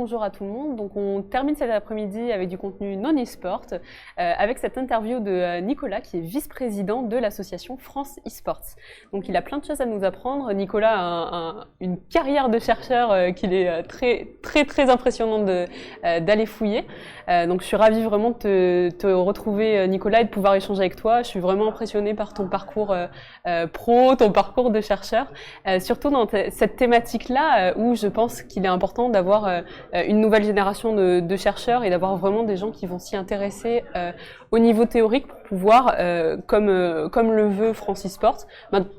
bonjour à tout le monde. Donc on termine cet après-midi avec du contenu non e-sport, avec cette interview de Nicolas qui est vice-président de l'association France e-sports. Donc il a plein de choses à nous apprendre. Nicolas a une carrière de chercheur qu'il est très impressionnant d'aller fouiller. Donc je suis ravie vraiment de te retrouver Nicolas et de pouvoir échanger avec toi. Je suis vraiment impressionnée par ton parcours pro, ton parcours de chercheur, surtout dans cette thématique-là où je pense qu'il est important d'avoir une nouvelle génération de chercheurs et d'avoir vraiment des gens qui vont s'y intéresser au niveau théorique pour pouvoir, comme le veut France e-sport,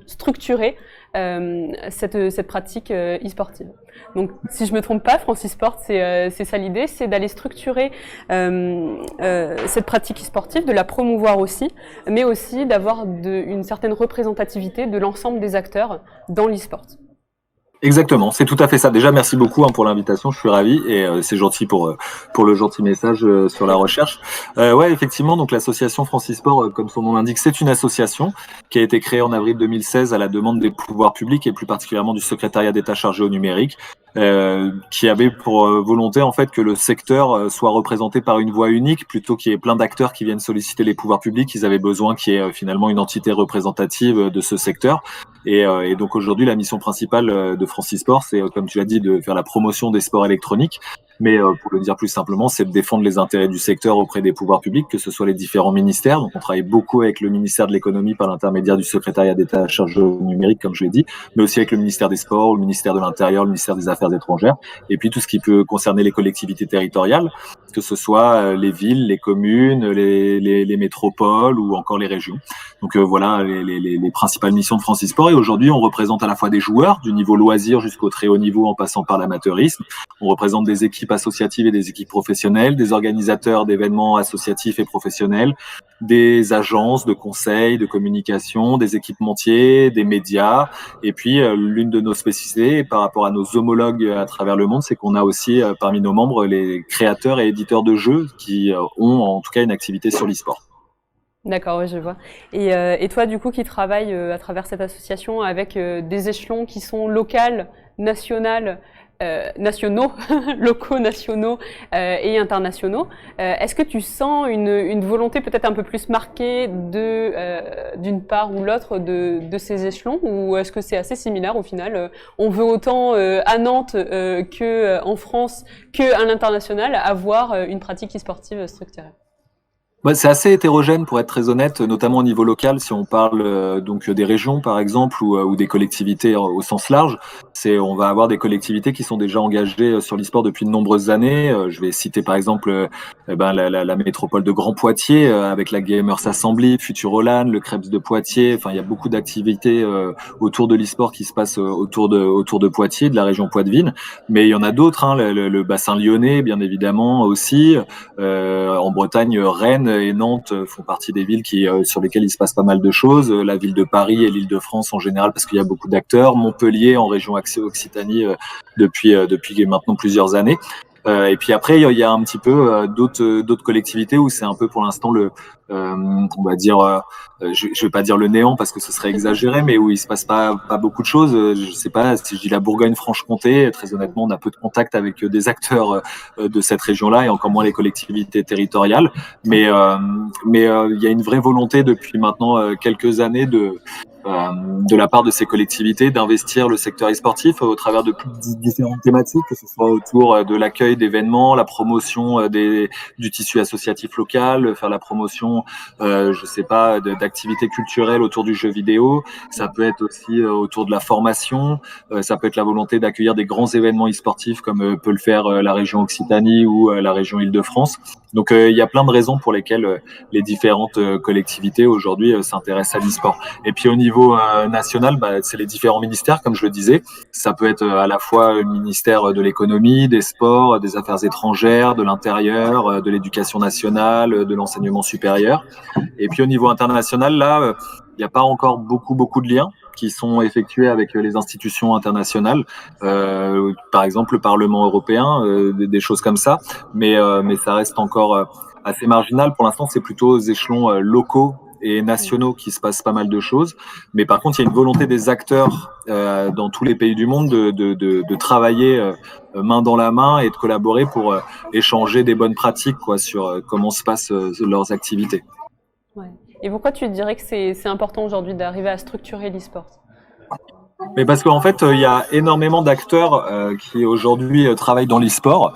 structurer cette pratique e-sportive. Donc, si je me trompe pas, France e-sport, c'est ça l'idée, c'est d'aller structurer cette pratique e-sportive, de la promouvoir aussi, mais aussi d'avoir une certaine représentativité de l'ensemble des acteurs dans l'e-sport. Exactement, c'est tout à fait ça. Déjà, merci beaucoup pour l'invitation, je suis ravi et c'est gentil pour le gentil message sur la recherche. Ouais, effectivement, donc l'association France e-sport, comme son nom l'indique, c'est une association qui a été créée en avril 2016 à la demande des pouvoirs publics et plus particulièrement du secrétariat d'État chargé au numérique, qui avait pour volonté en fait que le secteur soit représenté par une voix unique plutôt qu'il y ait plein d'acteurs qui viennent solliciter les pouvoirs publics. Ils avaient besoin qu'il y ait finalement une entité représentative de ce secteur. Et donc aujourd'hui, la mission principale de France e-sport, c'est, comme tu l'as dit, de faire la promotion des sports électroniques. Mais pour le dire plus simplement, c'est de défendre les intérêts du secteur auprès des pouvoirs publics, que ce soit les différents ministères. Donc on travaille beaucoup avec le ministère de l'économie par l'intermédiaire du secrétariat d'État chargé au numérique, comme je l'ai dit, mais aussi avec le ministère des Sports, le ministère de l'Intérieur, le ministère des Affaires étrangères, et puis tout ce qui peut concerner les collectivités territoriales, que ce soit les villes, les communes, les métropoles ou encore les régions. Donc voilà les principales missions de France e-sport. Et aujourd'hui, on représente à la fois des joueurs du niveau loisir jusqu'au très haut niveau en passant par l'amateurisme. On représente des équipes associatives et des équipes professionnelles, des organisateurs d'événements associatifs et professionnels, des agences de conseil, de communication, des équipementiers, des médias. Et puis, l'une de nos spécificités par rapport à nos homologues à travers le monde, c'est qu'on a aussi parmi nos membres les créateurs et éditeurs de jeux qui ont en tout cas une activité sur l'e-sport. D'accord, ouais, je vois. Et toi, du coup, qui travailles à travers cette association avec des échelons qui sont locaux, nationaux, locaux, nationaux et internationaux, est-ce que tu sens une volonté peut-être un peu plus marquée d'une part ou l'autre de ces échelons, ou est-ce que c'est assez similaire au final? On veut autant à Nantes qu'en France qu'à l'international avoir une pratique e-sportive structurée? C'est assez hétérogène pour être très honnête, notamment au niveau local. Si on parle donc des régions par exemple ou des collectivités au sens large, on va avoir des collectivités qui sont déjà engagées sur l'e-sport depuis de nombreuses années. Je vais citer par exemple la métropole de Grand Poitiers avec la Gamers Assembly, Futurolan, le Krebs de Poitiers. Enfin, il y a beaucoup d'activités autour de l'e-sport qui se passent autour de Poitiers, de la région poitevine. Mais il y en a d'autres, le bassin lyonnais bien évidemment aussi. En Bretagne, Rennes et Nantes font partie des villes sur lesquelles il se passe pas mal de choses. La ville de Paris et l'Île-de-France en général, parce qu'il y a beaucoup d'acteurs. Montpellier en région Occitanie depuis maintenant plusieurs années. Et puis après, il y a un petit peu d'autres collectivités où c'est un peu pour l'instant on va dire, je vais pas dire le néant parce que ce serait exagéré, mais où il se passe pas beaucoup de choses. Je sais pas si je dis la Bourgogne-Franche-Comté. Très honnêtement, on a peu de contact avec des acteurs de cette région-là et encore moins les collectivités territoriales. Mais il y a une vraie volonté depuis maintenant quelques années de la part de ces collectivités d'investir le secteur e-sportif au travers de différentes thématiques, que ce soit autour de l'accueil d'événements, la promotion du tissu associatif local, faire la promotion, je sais pas, d'activités culturelles autour du jeu vidéo. Ça peut être aussi autour de la formation. Ça peut être la volonté d'accueillir des grands événements e-sportifs comme peut le faire la région Occitanie ou la région Île-de-France. Donc il y a plein de raisons pour lesquelles les différentes collectivités aujourd'hui s'intéressent à l'e-sport. Et puis au niveau national, c'est les différents ministères, comme je le disais. Ça peut être à la fois le ministère de l'économie, des sports, des affaires étrangères, de l'intérieur, de l'éducation nationale, de l'enseignement supérieur. Et puis au niveau international, là, il n'y a pas encore beaucoup de liens qui sont effectués avec les institutions internationales, par exemple le Parlement européen, des choses comme ça. Mais ça reste encore assez marginal. Pour l'instant, c'est plutôt aux échelons locaux et nationaux qui se passent pas mal de choses. Mais par contre, il y a une volonté des acteurs dans tous les pays du monde de travailler main dans la main et de collaborer pour échanger des bonnes pratiques quoi, sur comment se passent leurs activités. Ouais. Et pourquoi tu dirais que c'est important aujourd'hui d'arriver à structurer l'e-sport? Mais parce qu'en fait, il y a énormément d'acteurs qui aujourd'hui travaillent dans l'e-sport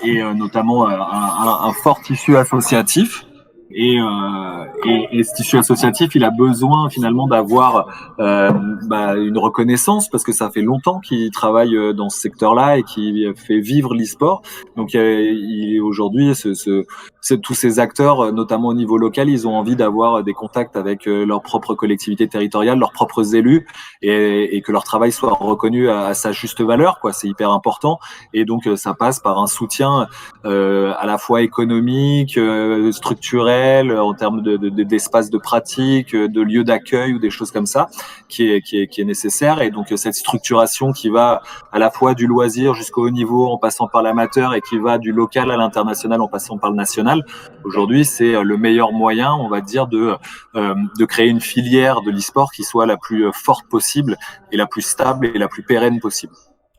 et notamment un fort tissu associatif. Et ce tissu associatif, il a besoin finalement d'avoir une reconnaissance parce que ça fait longtemps qu'il travaille dans ce secteur-là et qu'il fait vivre l'e-sport. Donc aujourd'hui, tous ces acteurs, notamment au niveau local, ils ont envie d'avoir des contacts avec leurs propres collectivités territoriales, leurs propres élus, et que leur travail soit reconnu à sa juste valeur, quoi. C'est hyper important. Et donc ça passe par un soutien à la fois économique, structurel, en termes d'espace de pratique, de lieux d'accueil ou des choses comme ça, qui est nécessaire. Et donc cette structuration qui va à la fois du loisir jusqu'au haut niveau en passant par l'amateur et qui va du local à l'international en passant par le national, aujourd'hui c'est le meilleur moyen, on va dire, de créer une filière de l'e-sport qui soit la plus forte possible et la plus stable et la plus pérenne possible.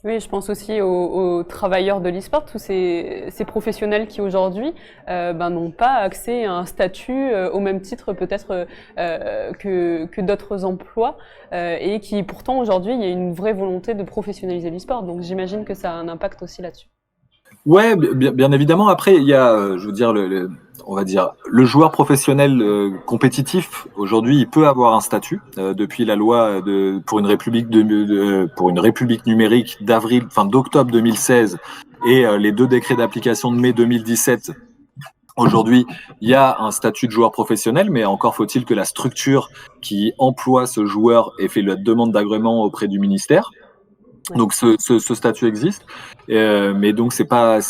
Oui, je pense aussi aux travailleurs de l'e-sport, tous ces professionnels qui aujourd'hui n'ont pas accès à un statut au même titre peut-être que d'autres emplois et qui pourtant aujourd'hui il y a une vraie volonté de professionnaliser l'e-sport. Donc j'imagine que ça a un impact aussi là-dessus. Ouais, bien évidemment. Après, il y a, je veux dire, on va dire, le joueur professionnel compétitif. Aujourd'hui, il peut avoir un statut depuis la loi pour une république pour une république numérique d'octobre 2016 et les 2 décrets d'application de mai 2017. Aujourd'hui, il y a un statut de joueur professionnel, mais encore faut-il que la structure qui emploie ce joueur ait fait la demande d'agrément auprès du ministère. Donc ce statut existe, mais donc c'est pas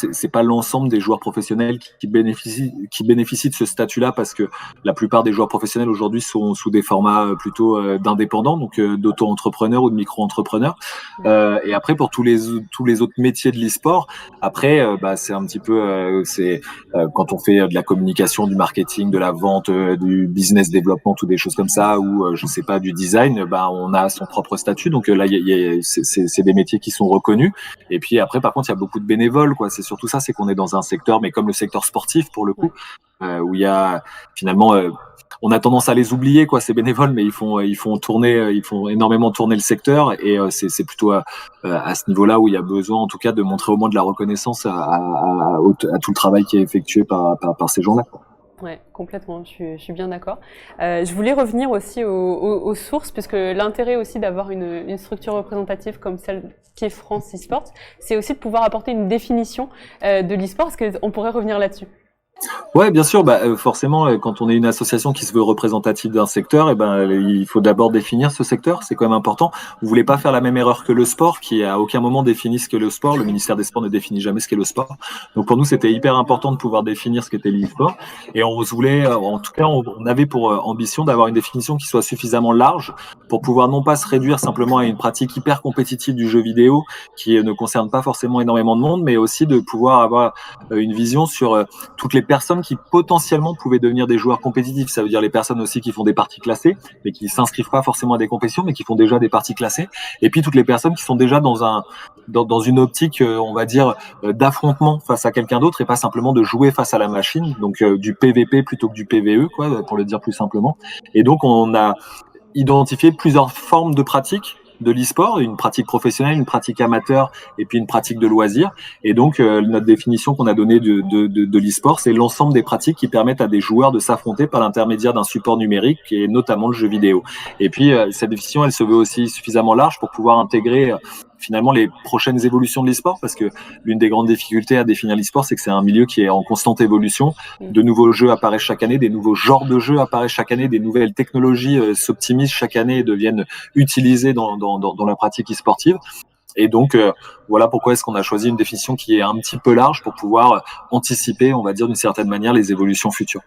l'ensemble des joueurs professionnels qui bénéficient de ce statut-là, parce que la plupart des joueurs professionnels aujourd'hui sont sous des formats plutôt d'indépendants, donc d'auto-entrepreneurs ou de micro-entrepreneurs. Et après pour tous les autres métiers de l'e-sport, après c'est un petit peu quand on fait de la communication, du marketing, de la vente, du business développement, ou des choses comme ça, ou je sais pas, du design, on a son propre statut. Donc là c'est des métiers qui sont reconnus. Et puis après, par contre, il y a beaucoup de bénévoles, quoi. C'est surtout ça, c'est qu'on est dans un secteur, mais comme le secteur sportif pour le coup, où il y a finalement, on a tendance à les oublier, quoi, ces bénévoles, mais ils font énormément tourner le secteur. Et c'est plutôt à ce niveau-là où il y a besoin, en tout cas, de montrer au moins de la reconnaissance à tout le travail qui est effectué par ces gens-là, quoi. Ouais, complètement, je suis bien d'accord. Je voulais revenir aussi aux sources, puisque l'intérêt aussi d'avoir une structure représentative comme celle qui est France eSports, c'est aussi de pouvoir apporter une définition de l'e-sport. Est-ce qu'on pourrait revenir là-dessus? Ouais, bien sûr. Forcément, quand on est une association qui se veut représentative d'un secteur, il faut d'abord définir ce secteur. C'est quand même important. Vous voulez pas faire la même erreur que le sport, qui à aucun moment définit ce qu'est le sport. Le ministère des Sports ne définit jamais ce qu'est le sport. Donc pour nous, c'était hyper important de pouvoir définir ce qu'était l'e-sport. Et on voulait, en tout cas, on avait pour ambition d'avoir une définition qui soit suffisamment large pour pouvoir non pas se réduire simplement à une pratique hyper compétitive du jeu vidéo qui ne concerne pas forcément énormément de monde, mais aussi de pouvoir avoir une vision sur toutes les personnes qui potentiellement pouvaient devenir des joueurs compétitifs. Ça veut dire les personnes aussi qui font des parties classées, mais qui s'inscrivent pas forcément à des compétitions, mais qui font déjà des parties classées. Et puis toutes les personnes qui sont déjà dans une optique, on va dire, d'affrontement face à quelqu'un d'autre et pas simplement de jouer face à la machine. Donc du PVP plutôt que du PVE, quoi, pour le dire plus simplement. Et donc on a identifié plusieurs formes de pratiques de l'e-sport, une pratique professionnelle, une pratique amateur et puis une pratique de loisir. Et donc notre définition qu'on a donnée de l'e-sport, c'est l'ensemble des pratiques qui permettent à des joueurs de s'affronter par l'intermédiaire d'un support numérique et notamment le jeu vidéo. Et puis cette définition, elle se veut aussi suffisamment large pour pouvoir intégrer finalement les prochaines évolutions de l'e-sport, parce que l'une des grandes difficultés à définir l'e-sport, c'est que c'est un milieu qui est en constante évolution. De nouveaux jeux apparaissent chaque année, des nouveaux genres de jeux apparaissent chaque année, des nouvelles technologies s'optimisent chaque année et deviennent utilisées dans la pratique e-sportive. Et donc, voilà pourquoi est-ce qu'on a choisi une définition qui est un petit peu large pour pouvoir anticiper, on va dire d'une certaine manière, les évolutions futures.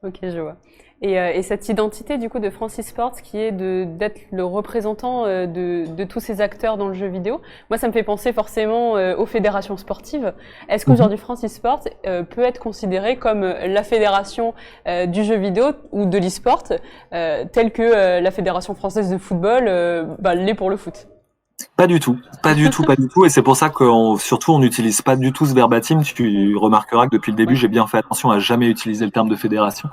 Ok, je vois. Et cette identité du coup de France eSports qui est d'être le représentant de tous ces acteurs dans le jeu vidéo, moi ça me fait penser forcément aux fédérations sportives. Est-ce Mhm. qu'aujourd'hui France eSports peut être considérée comme la fédération du jeu vidéo ou de l'eSport, telle que la Fédération française de football l'est pour le foot? Pas du tout, pas du tout, pas du tout. Et c'est pour ça surtout, on n'utilise pas du tout ce verbatim. Tu remarqueras que depuis le début, Ouais. j'ai bien fait attention à jamais utiliser le terme de fédération,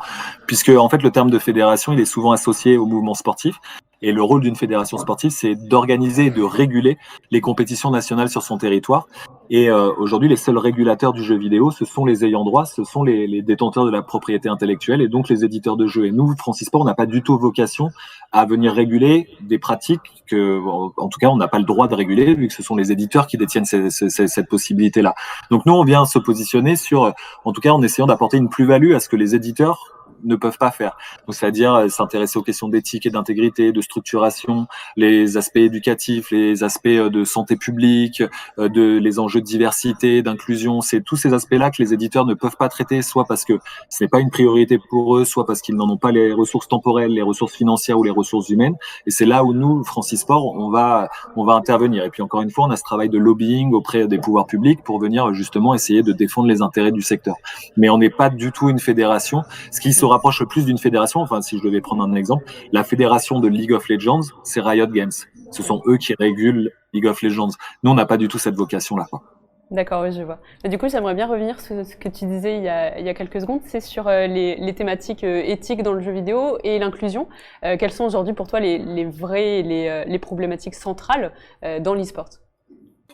puisque en fait, le terme de fédération, il est souvent associé au mouvement sportif. Et le rôle d'une fédération sportive, c'est d'organiser et de réguler les compétitions nationales sur son territoire. Et aujourd'hui, les seuls régulateurs du jeu vidéo, ce sont les ayants droit, ce sont les détenteurs de la propriété intellectuelle et donc les éditeurs de jeux. Et nous, Francis Sport, on n'a pas du tout vocation à venir réguler des pratiques que, en tout cas, on n'a pas le droit de réguler, vu que ce sont les éditeurs qui détiennent cette possibilité-là. Donc nous, on vient se positionner sur, en tout cas, en essayant d'apporter une plus-value à ce que les éditeurs ne peuvent pas faire. Donc, c'est-à-dire s'intéresser aux questions d'éthique et d'intégrité, de structuration, les aspects éducatifs, les aspects de santé publique, les enjeux de diversité, d'inclusion. C'est tous ces aspects-là que les éditeurs ne peuvent pas traiter, soit parce que ce n'est pas une priorité pour eux, soit parce qu'ils n'en ont pas les ressources temporelles, les ressources financières ou les ressources humaines. Et c'est là où nous, Francis Sport, on va intervenir. Et puis encore une fois, on a ce travail de lobbying auprès des pouvoirs publics pour venir justement essayer de défendre les intérêts du secteur. Mais on n'est pas du tout une fédération. Ce qui se rapproche le plus d'une fédération, enfin si je devais prendre un exemple, la fédération de League of Legends, c'est Riot Games. Ce sont eux qui régulent League of Legends. Nous, on n'a pas du tout cette vocation-là. D'accord, oui, je vois. Mais du coup, j'aimerais bien revenir sur ce que tu disais il y a quelques secondes, c'est sur les thématiques éthiques dans le jeu vidéo et l'inclusion. Quelles sont aujourd'hui pour toi les vraies, les problématiques centrales dans l'e-sport?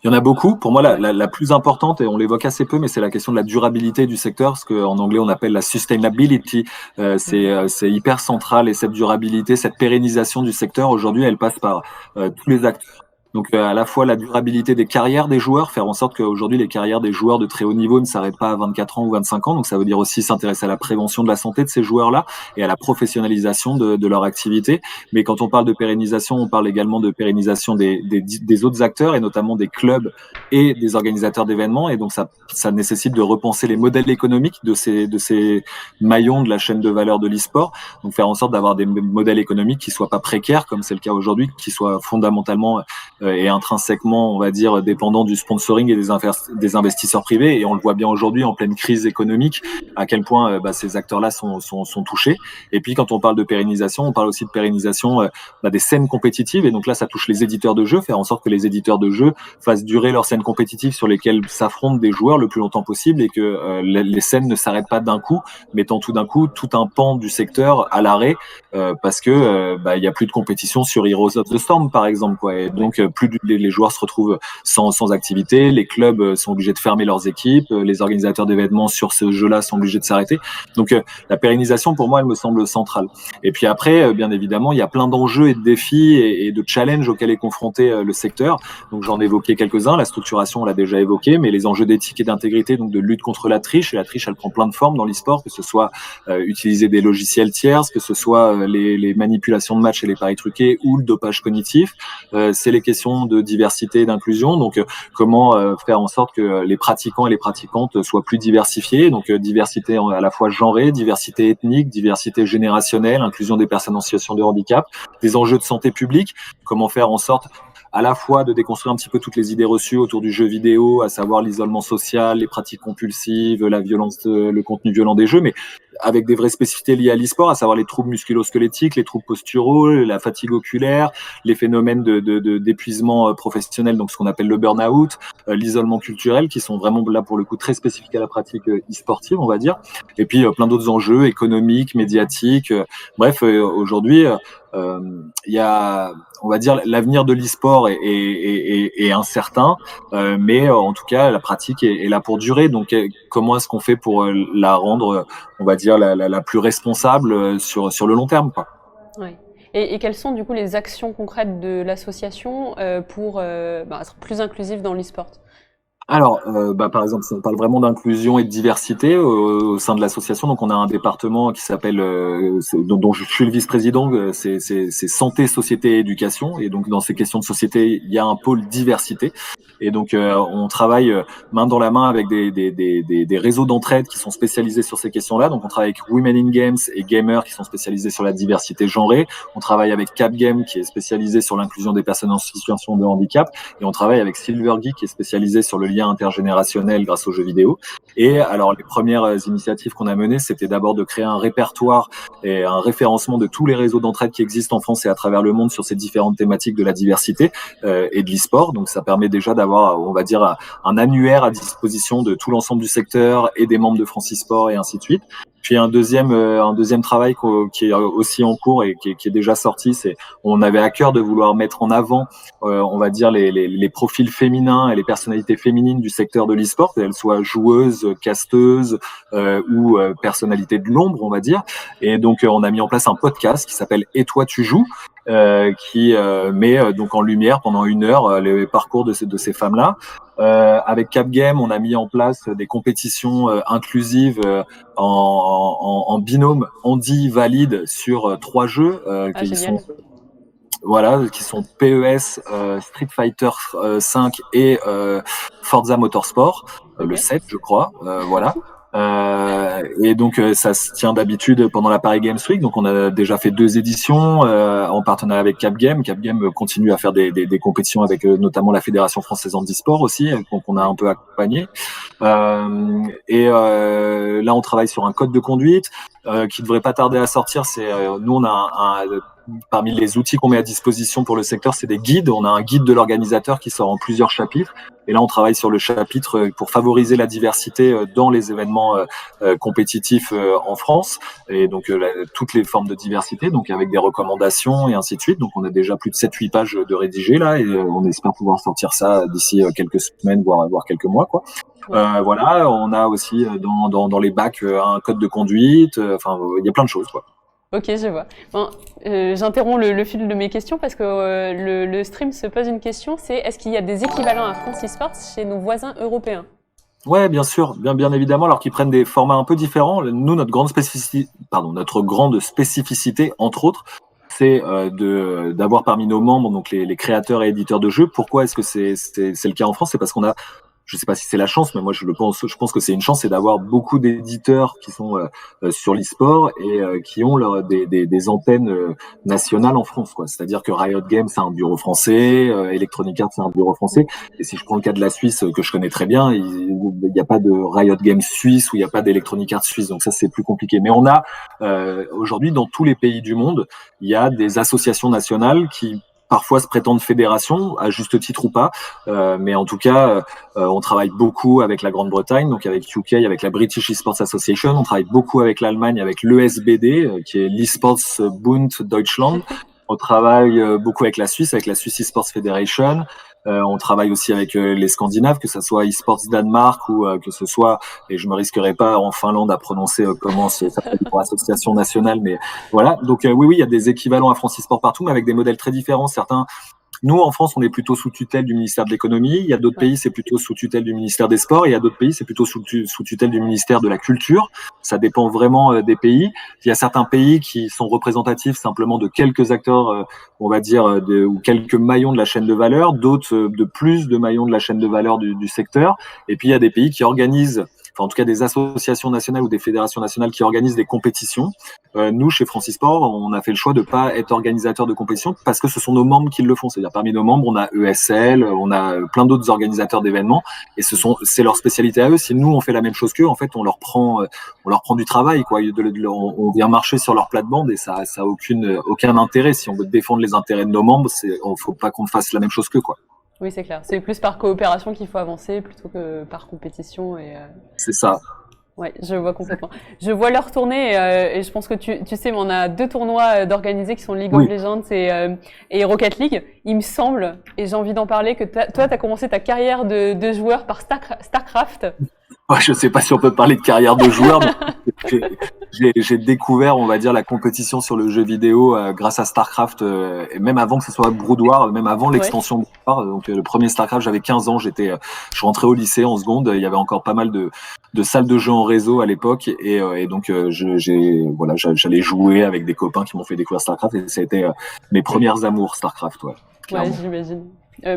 Il y en a beaucoup. Pour moi, Ouais. la plus importante, et on l'évoque assez peu, mais c'est la question de la durabilité du secteur, ce qu'en anglais on appelle la sustainability. Mhm. C'est hyper central et cette durabilité, cette pérennisation du secteur, aujourd'hui, elle passe par tous les acteurs. Donc à la fois la durabilité des carrières des joueurs, faire en sorte qu'aujourd'hui les carrières des joueurs de très haut niveau ne s'arrêtent pas à 24 ans ou 25 ans. Donc ça veut dire aussi s'intéresser à la prévention de la santé de ces joueurs-là et à la professionnalisation de leur activité. Mais quand on parle de pérennisation, on parle également de pérennisation des autres acteurs et notamment des clubs et des organisateurs d'événements. Et donc ça nécessite de repenser les modèles économiques de ces maillons de la chaîne de valeur de l'e-sport. Donc faire en sorte d'avoir des modèles économiques qui soient pas précaires comme c'est le cas aujourd'hui, qui soient fondamentalement et intrinsèquement, on va dire, dépendant du sponsoring et des investisseurs privés. Et on le voit bien aujourd'hui en pleine crise économique, à quel point ces acteurs-là sont touchés. Et puis quand on parle de pérennisation, on parle aussi de pérennisation des scènes compétitives. Et donc là, ça touche les éditeurs de jeux, faire en sorte que les éditeurs de jeux fassent durer leurs scènes compétitives sur lesquelles s'affrontent des joueurs le plus longtemps possible et que les scènes ne s'arrêtent pas d'un coup, mettant tout d'un coup tout un pan du secteur à l'arrêt parce que il y a plus de compétition sur Heroes of the Storm par exemple, quoi. Et Ouais. donc plus les joueurs se retrouvent sans activité, les clubs sont obligés de fermer leurs équipes, les organisateurs d'événements sur ce jeu-là sont obligés de s'arrêter. Donc la pérennisation pour moi elle me semble centrale. Et puis après bien évidemment il y a plein d'enjeux et de défis et de challenges auxquels est confronté le secteur. Donc j'en ai évoqué quelques-uns, la structuration on l'a déjà évoqué, mais les enjeux d'éthique et d'intégrité, donc de lutte contre la triche, et la triche elle prend plein de formes dans l'e-sport, que ce soit utiliser des logiciels tiers, que ce soit les manipulations de matchs et les paris truqués ou le dopage cognitif. C'est les questions de diversité et d'inclusion, donc comment faire en sorte que les pratiquants et les pratiquantes soient plus diversifiés, donc diversité à la fois genrée, diversité ethnique, diversité générationnelle, inclusion des personnes en situation de handicap, des enjeux de santé publique, comment faire en sorte à la fois de déconstruire un petit peu toutes les idées reçues autour du jeu vidéo, à savoir l'isolement social, les pratiques compulsives, la violence, le contenu violent des jeux, mais avec des vraies spécificités liées à l'e-sport, à savoir les troubles musculo-squelettiques, les troubles posturaux, la fatigue oculaire, les phénomènes d'épuisement professionnel, donc ce qu'on appelle le burn-out, l'isolement culturel, qui sont vraiment là pour le coup très spécifiques à la pratique e-sportive, on va dire, et puis plein d'autres enjeux économiques, médiatiques. Bref, aujourd'hui, il y a, on va dire, l'avenir de l'e-sport est incertain, mais en tout cas, la pratique est là pour durer. Donc, comment est-ce qu'on fait pour la rendre, on va dire, la plus responsable sur le long terme, quoi. Ouais. Et quelles sont du coup les actions concrètes de l'association pour être plus inclusive dans l'e-sport? Alors, par exemple, si on parle vraiment d'inclusion et de diversité au sein de l'association, donc on a un département qui s'appelle, dont je suis le vice-président, c'est santé, société et éducation. Et donc dans ces questions de société, il y a un pôle diversité. Et donc on travaille main dans la main avec des réseaux d'entraide qui sont spécialisés sur ces questions-là. Donc on travaille avec Women in Games et Gamers qui sont spécialisés sur la diversité genrée. On travaille avec Cap Game qui est spécialisé sur l'inclusion des personnes en situation de handicap. Et on travaille avec Silver Geek qui est spécialisé sur le lien intergénérationnel grâce aux jeux vidéo. Et alors les premières initiatives qu'on a menées, c'était d'abord de créer un répertoire et un référencement de tous les réseaux d'entraide qui existent en France et à travers le monde sur ces différentes thématiques de la diversité et de l'e-sport. Donc ça permet déjà d'avoir, on va dire, un annuaire à disposition de tout l'ensemble du secteur et des membres de France e-sport et ainsi de suite. Puis un deuxième travail qui est aussi en cours et qui est déjà sorti, c'est on avait à cœur de vouloir mettre en avant, on va dire les profils féminins et les personnalités féminines du secteur de l'e-sport, qu'elles soient joueuses, casteuses ou personnalités de l'ombre, on va dire. Et donc on a mis en place un podcast qui s'appelle Et toi tu joues, qui met donc en lumière pendant 1 heure les parcours de ces femmes-là. Avec Cap Game, on a mis en place des compétitions inclusives en binôme handi valide sur 3 jeux qui Génial. qui sont PES, Street Fighter 5 et Forza Motorsport, le 7 je crois, voilà. Et donc ça se tient d'habitude pendant la Paris Games Week. Donc on a déjà fait 2 éditions en partenariat avec Cap Game. Cap Game continue à faire des compétitions avec notamment la Fédération française handisport aussi, donc on a un peu accompagné. Là on travaille sur un code de conduite qui devrait pas tarder à sortir. C'est nous on a parmi les outils qu'on met à disposition pour le secteur, c'est des guides. On a un guide de l'organisateur qui sort en plusieurs chapitres. Et là, on travaille sur le chapitre pour favoriser la diversité dans les événements compétitifs en France. Et donc, toutes les formes de diversité, donc avec des recommandations et ainsi de suite. Donc, on a déjà plus de 7-8 pages de rédigées là. Et on espère pouvoir sortir ça d'ici quelques semaines, voire quelques mois, quoi. Voilà, on a aussi dans les bacs un code de conduite. Enfin, il y a plein de choses, quoi. Ok, je vois. Bon, j'interromps le fil de mes questions parce que le stream se pose une question, c'est est-ce qu'il y a des équivalents à France eSports chez nos voisins européens? Ouais, bien sûr, bien évidemment, alors qu'ils prennent des formats un peu différents. Nous, notre grande spécificité, entre autres, c'est d'avoir parmi nos membres donc les créateurs et éditeurs de jeux. Pourquoi est-ce que c'est le cas en France? C'est parce qu'on a, je sais pas si c'est la chance, mais moi je pense que c'est une chance, c'est d'avoir beaucoup d'éditeurs qui sont sur l'e-sport et qui ont des antennes nationales en France, quoi. C'est-à-dire que Riot Games c'est un bureau français, Electronic Arts c'est un bureau français. Et si je prends le cas de la Suisse que je connais très bien, il n'y a pas de Riot Games suisse ou il n'y a pas d'Electronic Arts suisse, donc ça c'est plus compliqué. Mais on a aujourd'hui dans tous les pays du monde, il y a des associations nationales qui parfois se prétendent fédérations, à juste titre ou pas, mais en tout cas, on travaille beaucoup avec la Grande-Bretagne, donc avec UK, avec la British Esports Association. On travaille beaucoup avec l'Allemagne, avec l'ESBD, qui est l'Esports Bund Deutschland. On travaille beaucoup avec la Suisse Esports Federation. On travaille aussi avec les Scandinaves, que ce soit eSports Danemark ou que ce soit, et je me risquerai pas en Finlande à prononcer comment ça s'appelle pour association nationale, mais voilà. Donc oui, il y a des équivalents à France eSport partout, mais avec des modèles très différents. Certains, nous en France, on est plutôt sous tutelle du ministère de l'économie. Il y a d'autres pays, c'est plutôt sous tutelle du ministère des Sports. Et il y a d'autres pays, c'est plutôt sous tutelle du ministère de la Culture. Ça dépend vraiment des pays. Il y a certains pays qui sont représentatifs simplement de quelques acteurs, on va dire, ou quelques maillons de la chaîne de valeur, d'autres de plus de maillons de la chaîne de valeur du secteur. Et puis il y a des pays qui organisent, enfin en tout cas des associations nationales ou des fédérations nationales qui organisent des compétitions. Nous, chez France eSport, on a fait le choix de pas être organisateur de compétition parce que ce sont nos membres qui le font. C'est-à-dire parmi nos membres, on a ESL, on a plein d'autres organisateurs d'événements et c'est leur spécialité à eux. Si nous on fait la même chose qu'eux, en fait, on leur prend du travail, quoi. On vient marcher sur leur plate-bande et ça a aucun intérêt. Si on veut défendre les intérêts de nos membres, faut pas qu'on fasse la même chose qu'eux, quoi. Oui, c'est clair. C'est plus par coopération qu'il faut avancer plutôt que par compétition. C'est ça. Ouais, je vois complètement. Je vois l'heure tourner et je pense que tu sais, mais on a 2 tournois d'organisés qui sont League of Legends et Rocket League. il me semble, et j'ai envie d'en parler, que toi, tu as commencé ta carrière de joueur par StarCraft. Ouais, je sais pas si on peut parler de carrière de joueur, mais j'ai découvert, on va dire, la compétition sur le jeu vidéo grâce à StarCraft, et même avant que ce soit Brood War, même avant l'extension Brood War. Donc le premier StarCraft, j'avais 15 ans, je rentrais au lycée en seconde, il y avait encore pas mal de salles de jeux en réseau à l'époque, et donc j'allais jouer avec des copains qui m'ont fait découvrir StarCraft, et ça a été mes premières amours StarCraft, ouais. Ouais, j'imagine.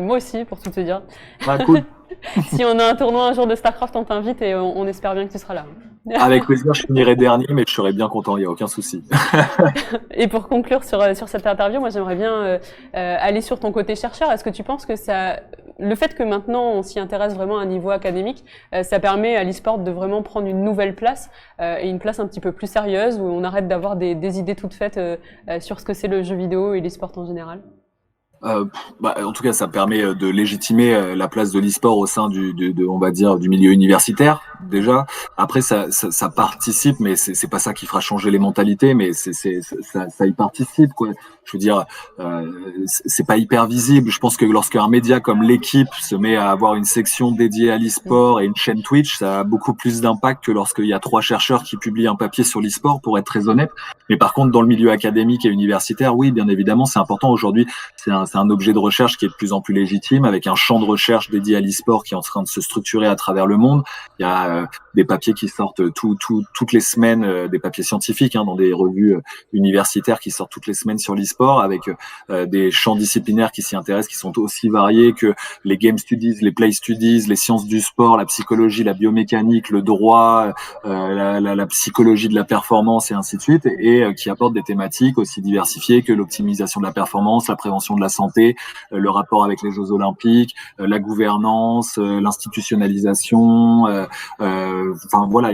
Moi aussi, pour tout te dire. Ah, cool. Si on a un tournoi un jour de StarCraft, on t'invite et on espère bien que tu seras là. Avec plaisir, je finirai dernier, mais je serai bien content, il n'y a aucun souci. Et pour conclure sur cette interview, moi j'aimerais bien aller sur ton côté chercheur. Est-ce que tu penses que le fait que maintenant on s'y intéresse vraiment à un niveau académique, ça permet à l'e-sport de vraiment prendre une nouvelle place et une place un petit peu plus sérieuse où on arrête d'avoir des idées toutes faites sur ce que c'est le jeu vidéo et l'e-sport en général? En tout cas, ça permet de légitimer la place de l'e-sport au sein on va dire, du milieu universitaire déjà. Après, ça participe, mais c'est pas ça qui fera changer les mentalités, mais ça y participe, quoi. Je veux dire, c'est pas hyper visible. Je pense que lorsqu'un média comme l'équipe se met à avoir une section dédiée à l'e-sport et une chaîne Twitch, ça a beaucoup plus d'impact que lorsqu'il y a 3 chercheurs qui publient un papier sur l'e-sport, pour être très honnête. Mais par contre, dans le milieu académique et universitaire, oui, bien évidemment, c'est important. Aujourd'hui, c'est un objet de recherche qui est de plus en plus légitime, avec un champ de recherche dédié à l'e-sport qui est en train de se structurer à travers le monde. Il y a des papiers qui sortent toutes les semaines, des papiers scientifiques dans des revues universitaires qui sortent toutes les semaines sur l'e-sport, avec des champs disciplinaires qui s'y intéressent, qui sont aussi variés que les game studies, les play studies, les sciences du sport, la psychologie, la biomécanique, le droit, la psychologie de la performance et ainsi de suite, et qui apportent des thématiques aussi diversifiées que l'optimisation de la performance, la prévention de la santé, le rapport avec les Jeux Olympiques, la gouvernance, l'institutionnalisation. Enfin voilà,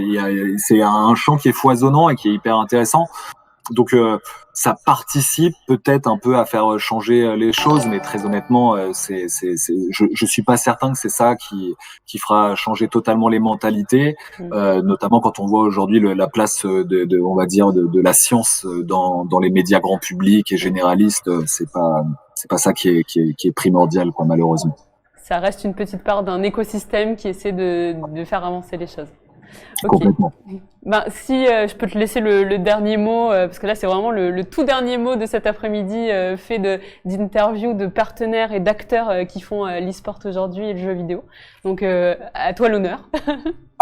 c'est un champ qui est foisonnant et qui est hyper intéressant. Donc ça participe peut-être un peu à faire changer les choses, mais très honnêtement, je suis pas certain que c'est ça qui fera changer totalement les mentalités, notamment quand on voit aujourd'hui la place on va dire de la science dans les médias grand public et généralistes. C'est pas ça qui est primordial, quoi, malheureusement. Ça reste une petite part d'un écosystème qui essaie de faire avancer les choses. Okay. Complètement. Si je peux te laisser le dernier mot, parce que là c'est vraiment le tout dernier mot de cet après-midi fait d'interviews de partenaires et d'acteurs qui font l'e-sport aujourd'hui et le jeu vidéo. Donc à toi l'honneur.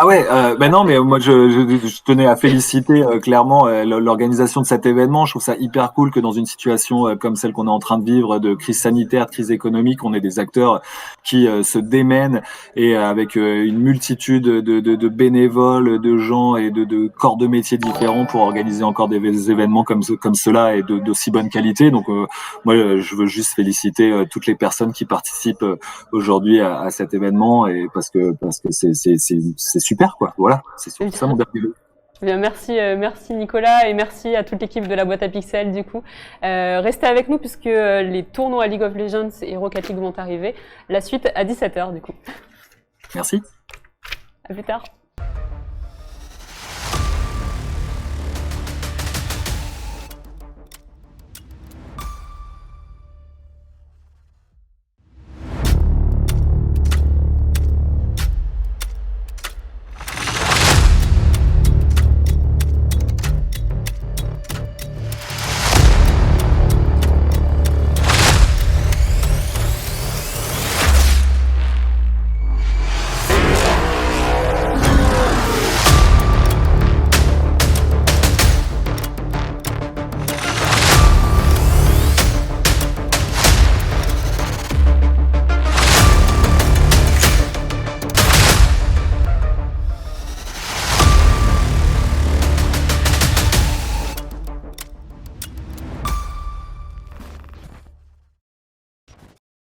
Ah ouais, non, mais moi je tenais à féliciter clairement l'organisation de cet événement. Je trouve ça hyper cool que dans une situation comme celle qu'on est en train de vivre, de crise sanitaire, de crise économique, on ait des acteurs qui se démènent, et avec une multitude de bénévoles, de gens et de corps de métiers différents pour organiser encore des événements comme cela et d'aussi bonne qualité. Donc moi je veux juste féliciter toutes les personnes qui participent aujourd'hui à cet événement, et parce que c'est super, quoi. Voilà, c'est ça mon dernier mot. Bien, merci Nicolas, et merci à toute l'équipe de la boîte à pixels du coup. Restez avec nous puisque les tournois League of Legends et Rocket League vont arriver. La suite à 17h du coup. Merci. À plus tard.